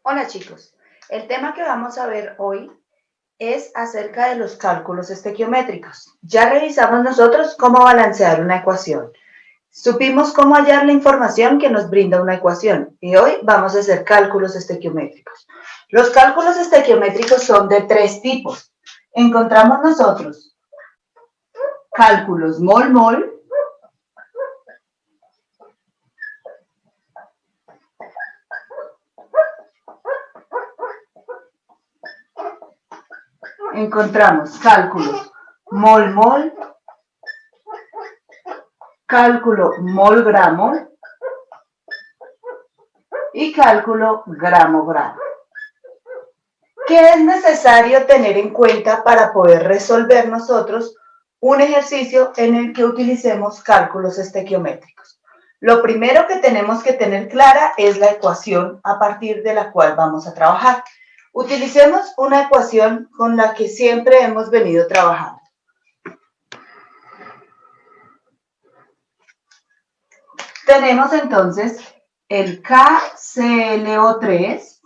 Hola chicos, el tema que vamos a ver hoy es acerca de los cálculos estequiométricos. Ya revisamos nosotros cómo balancear una ecuación. Supimos cómo hallar la información que nos brinda una ecuación y hoy vamos a hacer cálculos estequiométricos. Los cálculos estequiométricos son de tres tipos. Encontramos nosotros cálculos mol-mol, encontramos cálculos mol-mol, cálculo mol-gramo y cálculo gramo-gramo. ¿Qué es necesario tener en cuenta para poder resolver nosotros un ejercicio en el que utilicemos cálculos estequiométricos? Lo primero que tenemos que tener clara es la ecuación a partir de la cual vamos a trabajar. Utilicemos una ecuación con la que siempre hemos venido trabajando. Tenemos entonces el KClO3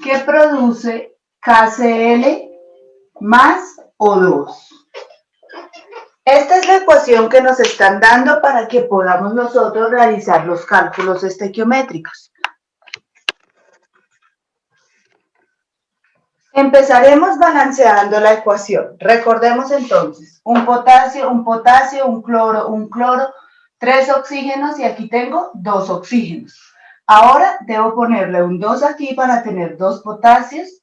que produce KCl más O2. Esta es la ecuación que nos están dando para que podamos nosotros realizar los cálculos estequiométricos. Empezaremos balanceando la ecuación. Recordemos entonces, un potasio, un cloro, 3 oxígenos y aquí tengo 2 oxígenos. Ahora debo ponerle un 2 aquí para tener 2 potasios,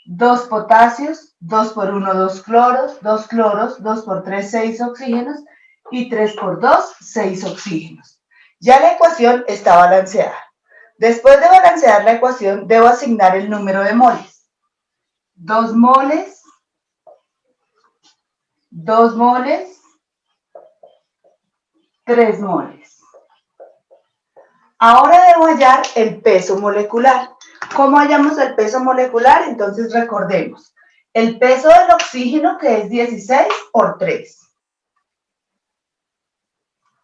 2 por 1, 2 cloros, 2 por 3, 6 oxígenos y 3 por 2, 6 oxígenos. Ya la ecuación está balanceada. Después de balancear la ecuación, debo asignar el número de moles. 2 moles, 2 moles, 3 moles. Ahora debo hallar el peso molecular. ¿Cómo hallamos el peso molecular? Entonces recordemos, el peso del oxígeno que es 16 por 3,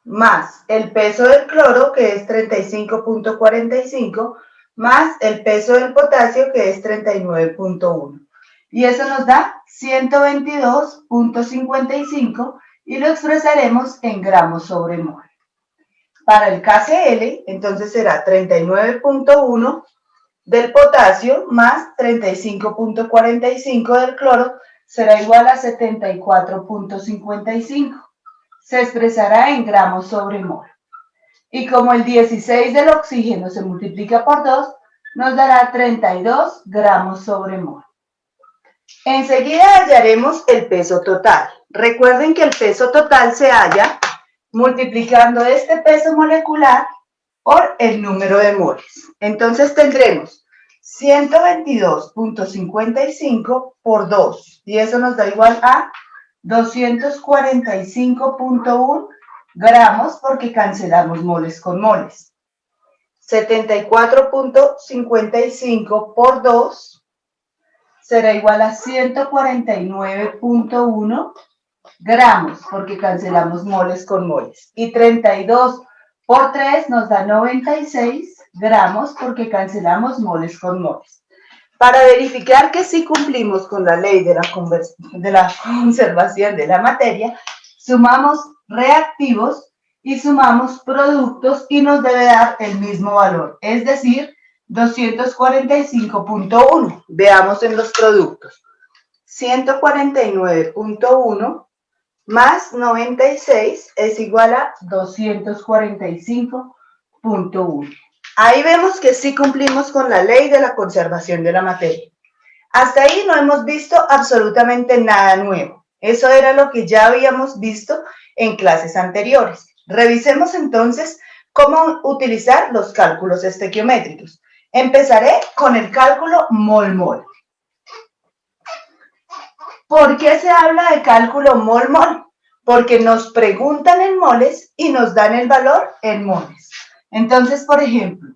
más el peso del cloro que es 35.45, más el peso del potasio que es 39.1. Y eso nos da 122.55 y lo expresaremos en gramos sobre mol. Para el KCl, entonces será 39.1 del potasio más 35.45 del cloro será igual a 74.55. Se expresará en gramos sobre mol. Y como el 16 del oxígeno se multiplica por 2, nos dará 32 gramos sobre mol. Enseguida hallaremos el peso total. Recuerden que el peso total se halla multiplicando este peso molecular por el número de moles. Entonces tendremos 122.55 por 2 y eso nos da igual a 245.1 gramos porque cancelamos moles con moles. 74.55 por 2 será igual a 149.1 gramos, porque cancelamos moles con moles. Y 32 por 3 nos da 96 gramos, porque cancelamos moles con moles. Para verificar que sí cumplimos con la ley de la conservación de la materia, sumamos reactivos y sumamos productos y nos debe dar el mismo valor, es decir, 245.1. Veamos en los productos. 149.1 más 96 es igual a 245.1. Ahí vemos que sí cumplimos con la ley de la conservación de la materia. Hasta ahí no hemos visto absolutamente nada nuevo. Eso era lo que ya habíamos visto en clases anteriores. Revisemos entonces cómo utilizar los cálculos estequiométricos. Empezaré con el cálculo mol-mol. ¿Por qué se habla de cálculo mol-mol? Porque nos preguntan en moles y nos dan el valor en moles. Entonces, por ejemplo,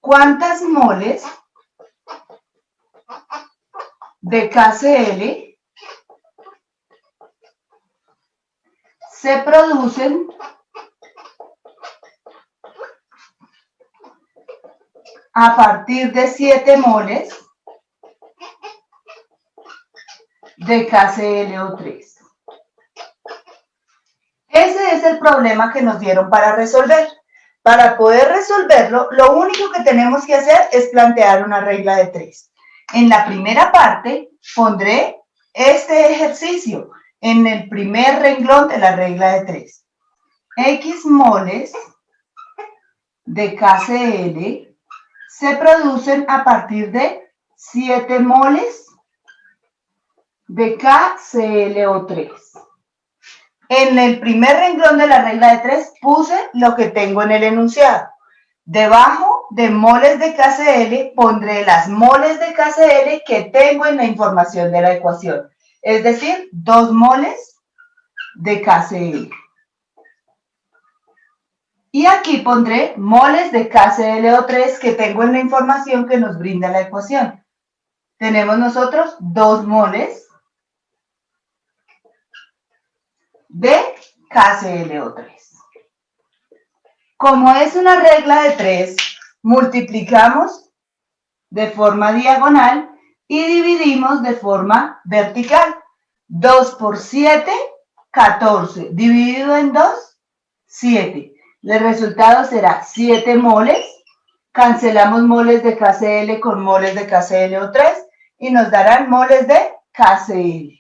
¿cuántas moles de KCl se producen a partir de 7 moles de KClO3. Ese es el problema que nos dieron para resolver. Para poder resolverlo, lo único que tenemos que hacer es plantear una regla de 3. En la primera parte pondré este ejercicio en el primer renglón de la regla de 3. X moles de KCl se producen a partir de 7 moles de KClO3. En el primer renglón de la regla de 3 puse lo que tengo en el enunciado. Debajo de moles de KCl pondré las moles de KCl que tengo en la información de la ecuación. Es decir, 2 moles de KCl. Y aquí pondré moles de KClO3 que tengo en la información que nos brinda la ecuación. Tenemos nosotros 2 moles de KClO3. Como es una regla de 3, multiplicamos de forma diagonal y dividimos de forma vertical. 2 por 7, 14. Dividido en 2, 7. El resultado será 7 moles. Cancelamos moles de KCl con moles de KClO3 y nos darán moles de KCl.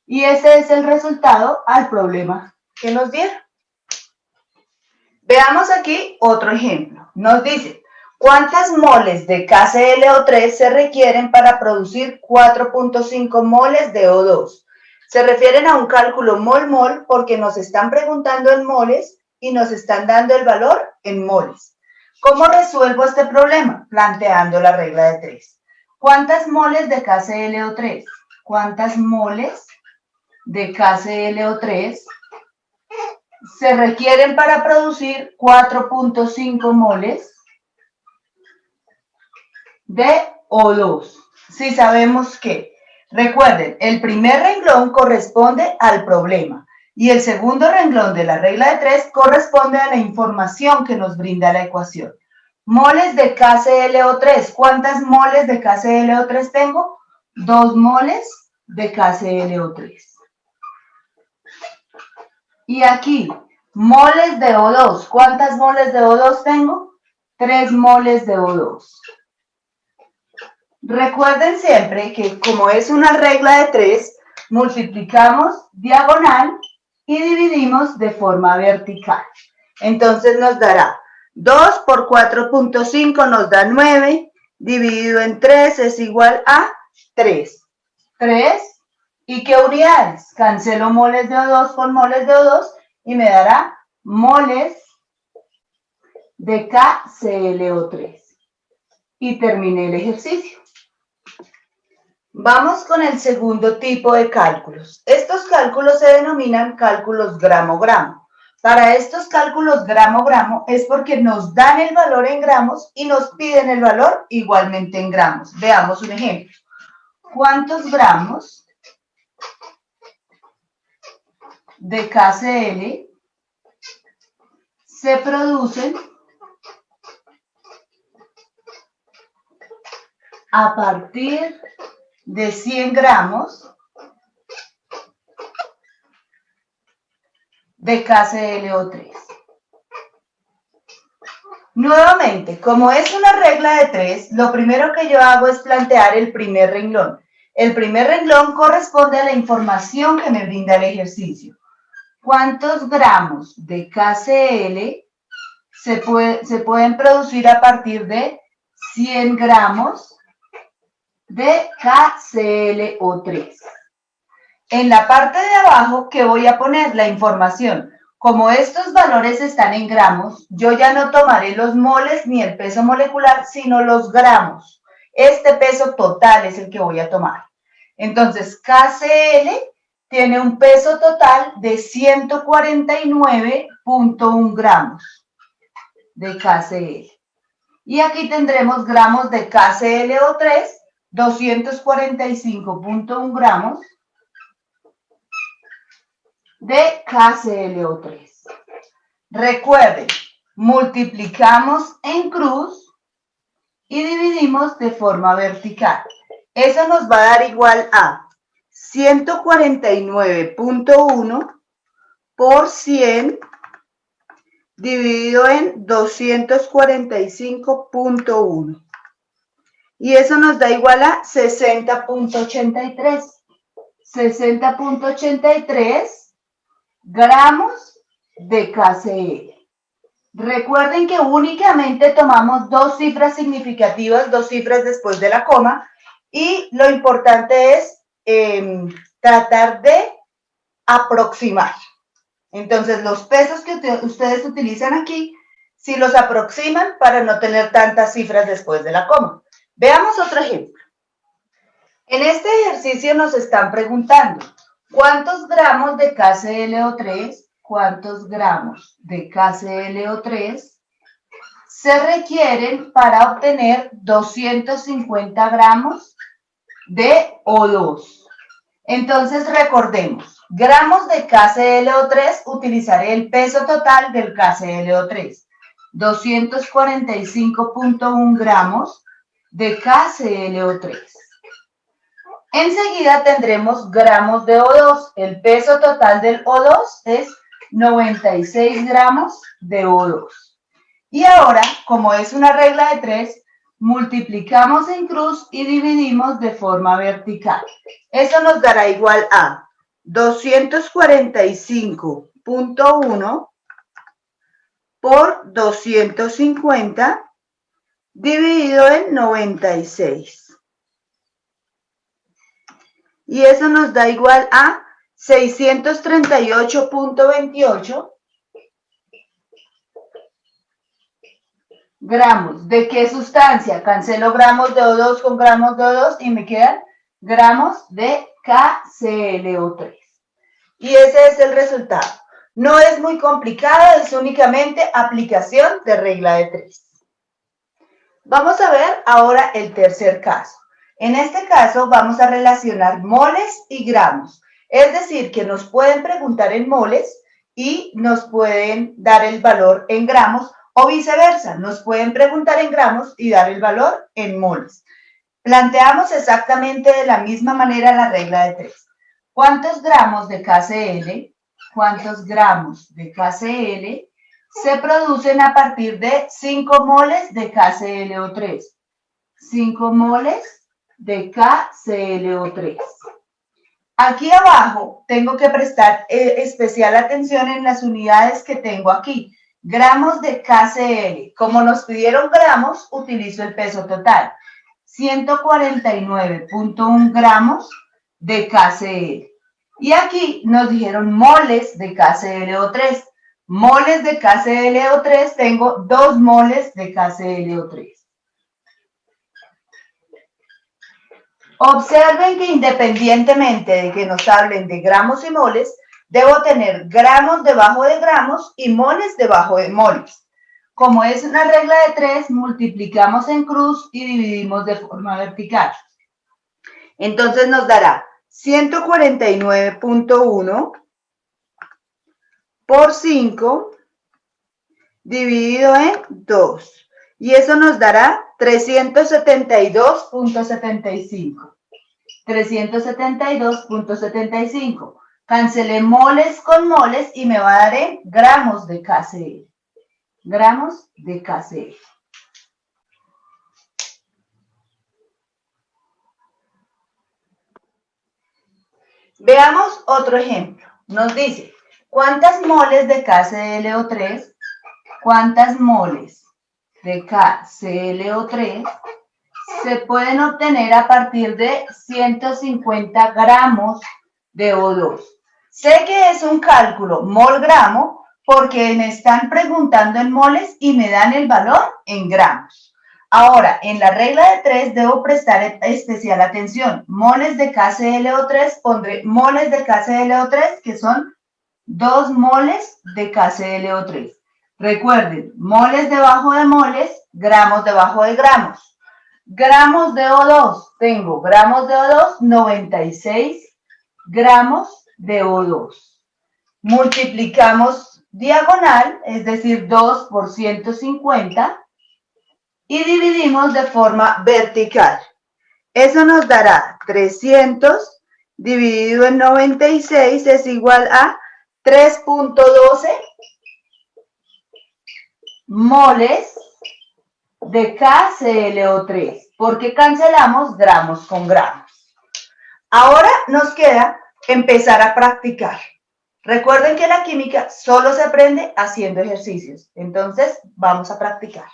Y ese es el resultado al problema que nos dieron. Veamos aquí otro ejemplo. Nos dice, ¿cuántas moles de KClO3 se requieren para producir 4.5 moles de O2? Se refieren a un cálculo mol-mol porque nos están preguntando en moles y nos están dando el valor en moles. ¿Cómo resuelvo este problema? Planteando la regla de 3. ¿Cuántas moles de KClO3? ¿Cuántas moles de KClO3 se requieren para producir 4.5 moles de O2? Si sabemos que, recuerden, el primer renglón corresponde al problema y el segundo renglón de la regla de 3 corresponde a la información que nos brinda la ecuación. Moles de KClO3. ¿Cuántas moles de KClO3 tengo? 2 moles de KClO3. Y aquí, moles de O2. ¿Cuántas moles de O2 tengo? 3 moles de O2. Recuerden siempre que como es una regla de 3, multiplicamos diagonal y dividimos de forma vertical. Entonces nos dará 2 por 4.5 nos da 9, dividido en 3 es igual a 3. 3. ¿Y qué unidades? Cancelo moles de O2 con moles de O2 y me dará moles de KClO3. Y terminé el ejercicio. Vamos con el segundo tipo de cálculos. Estos cálculos se denominan cálculos gramo-gramo. Para estos cálculos gramo-gramo es porque nos dan el valor en gramos y nos piden el valor igualmente en gramos. Veamos un ejemplo. ¿Cuántos gramos de KCl se producen a partir de 100 gramos de KClO3? Nuevamente, como es una regla de 3, lo primero que yo hago es plantear el primer renglón. El primer renglón corresponde a la información que me brinda el ejercicio. ¿Cuántos gramos de KCl se pueden producir a partir de 100 gramos de KClO3? En la parte de abajo, ¿qué voy a poner? La información. Como estos valores están en gramos, yo ya no tomaré los moles ni el peso molecular, sino los gramos. Este peso total es el que voy a tomar. Entonces, KCl tiene un peso total de 149.1 gramos de KCl. Y aquí tendremos gramos de KClO3, 245.1 gramos de KClO3. Recuerden, multiplicamos en cruz y dividimos de forma vertical. Eso nos va a dar igual a 149.1 por 100 dividido en 245.1. Y eso nos da igual a 60.83. 60.83 gramos de KCl. Recuerden que únicamente tomamos dos cifras significativas, dos cifras después de la coma, y lo importante es tratar de aproximar. Entonces, los pesos que ustedes utilizan aquí, si los aproximan para no tener tantas cifras después de la coma. Veamos otro ejemplo. En este ejercicio nos están preguntando, ¿cuántos gramos de KClO3, cuántos gramos de KClO3 se requieren para obtener 250 gramos de O2? Entonces recordemos, gramos de KClO3, utilizaré el peso total del KClO3, 245.1 gramos de KClO3. Enseguida tendremos gramos de O2. El peso total del O2 es 96 gramos de O2. Y ahora, como es una regla de 3, multiplicamos en cruz y dividimos de forma vertical. Eso nos dará igual a 245.1 por 250 dividido en 96. Y eso nos da igual a 638.28 gramos. ¿De qué sustancia? Cancelo gramos de O2 con gramos de O2 y me quedan gramos de KClO3. Y ese es el resultado. No es muy complicado, es únicamente aplicación de regla de 3. Vamos a ver ahora el tercer caso. En este caso vamos a relacionar moles y gramos. Es decir, que nos pueden preguntar en moles y nos pueden dar el valor en gramos o viceversa. Nos pueden preguntar en gramos y dar el valor en moles. Planteamos exactamente de la misma manera la regla de 3. ¿Cuántos gramos de KCl? ¿Cuántos gramos de KCl se producen a partir de 5 moles de KClO3? 5 moles de KClO3. Aquí abajo tengo que prestar especial atención en las unidades que tengo aquí. Gramos de KCl. Como nos pidieron gramos, utilizo el peso total. 149.1 gramos de KCl. Y aquí nos dijeron moles de KClO3. Moles de KClO3, tengo 2 moles de KClO3. Observen que independientemente de que nos hablen de gramos y moles, debo tener gramos debajo de gramos y moles debajo de moles. Como es una regla de 3, multiplicamos en cruz y dividimos de forma vertical. Entonces nos dará 149.1 por 5 dividido en 2. Y eso nos dará 372.75. 372.75. Cancelé moles con moles y me va a dar en gramos de KCl. Gramos de KCl. Veamos otro ejemplo. Nos dice, ¿cuántas moles de KClO3? ¿Cuántas moles de KClO3 se pueden obtener a partir de 150 gramos de O2? Sé que es un cálculo mol-gramo porque me están preguntando en moles y me dan el valor en gramos. Ahora, en la regla de 3 debo prestar especial atención. Moles de KClO3, pondré moles de KClO3 que son 2 moles de KClO3. Recuerden, moles debajo de moles, gramos debajo de gramos. Gramos de O2, tengo gramos de O2, 96 gramos de O2. Multiplicamos diagonal, es decir, 2 por 150, y dividimos de forma vertical. Eso nos dará 300 dividido en 96 es igual a 3.12 moles de KClO3, porque cancelamos gramos con gramos. Ahora nos queda empezar a practicar. Recuerden que la química solo se aprende haciendo ejercicios, entonces vamos a practicar.